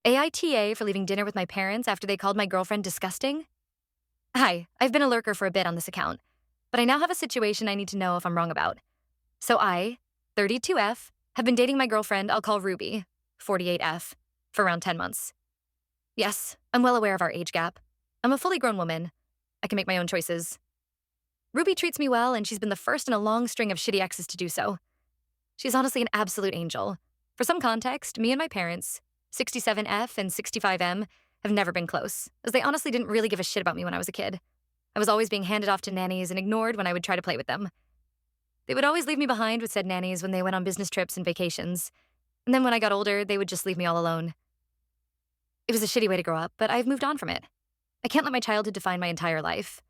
AITA for leaving dinner with my parents after they called my girlfriend disgusting? Hi, I've been a lurker for a bit on this account, but I now have a situation I need to know if I'm wrong about. So I, 32F, have been dating my girlfriend I'll call Ruby, 48F, for around 10 months. Yes, I'm well aware of our age gap. I'm a fully grown woman. I can make my own choices. Ruby treats me well, and she's been the first in a long string of shitty exes to do so. She's honestly an absolute angel. For some context, me and my parents, 67F and 65M, have never been close, as they honestly didn't really give a shit about me when I was a kid. I was always being handed off to nannies and ignored when I would try to play with them. They would always leave me behind with said nannies when they went on business trips and vacations, and then when I got older, they would just leave me all alone. It was a shitty way to grow up, but I've moved on from it. I can't let my childhood define my entire life.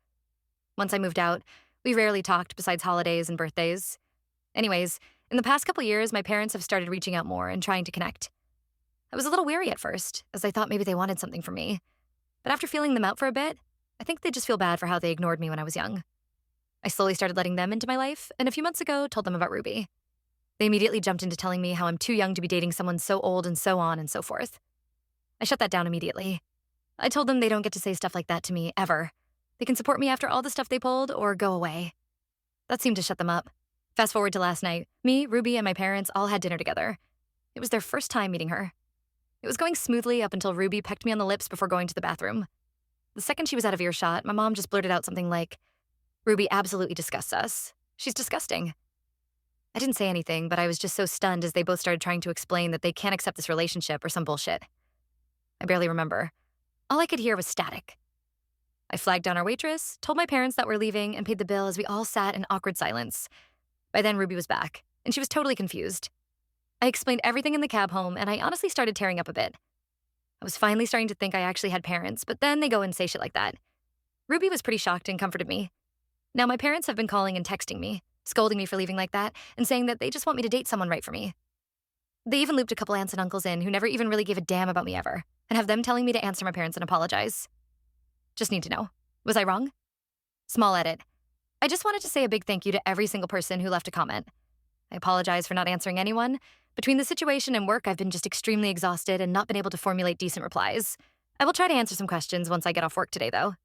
Once I moved out, we rarely talked besides holidays and birthdays. Anyways, in the past couple years, my parents have started reaching out more and trying to connect. I was a little wary at first, as I thought maybe they wanted something from me. But after feeling them out for a bit, I think they just feel bad for how they ignored me when I was young. I slowly started letting them into my life, and a few months ago told them about Ruby. They immediately jumped into telling me how I'm too young to be dating someone so old and so on and so forth. I shut that down immediately. I told them they don't get to say stuff like that to me, ever. They can support me after all the stuff they pulled, or go away. That seemed to shut them up. Fast forward to last night, me, Ruby, and my parents all had dinner together. It was their first time meeting her. It was going smoothly up until Ruby pecked me on the lips before going to the bathroom. The second she was out of earshot, my mom just blurted out something like, "Ruby absolutely disgusts us. She's disgusting." I didn't say anything, but I was just so stunned as they both started trying to explain that they can't accept this relationship or some bullshit. I barely remember. All I could hear was static. I flagged down our waitress, told my parents that we're leaving, and paid the bill as we all sat in awkward silence. By then, Ruby was back, and she was totally confused. I explained everything in the cab home, and I honestly started tearing up a bit. I was finally starting to think I actually had parents, but then they go and say shit like that. Ruby was pretty shocked and comforted me. Now, my parents have been calling and texting me, scolding me for leaving like that, and saying that they just want me to date someone right for me. They even looped a couple aunts and uncles in who never even really gave a damn about me ever, and have them telling me to answer my parents and apologize. Just need to know. Was I wrong? Small edit. I just wanted to say a big thank you to every single person who left a comment. I apologize for not answering anyone. Between the situation and work, I've been just extremely exhausted and not been able to formulate decent replies. I will try to answer some questions once I get off work today, though.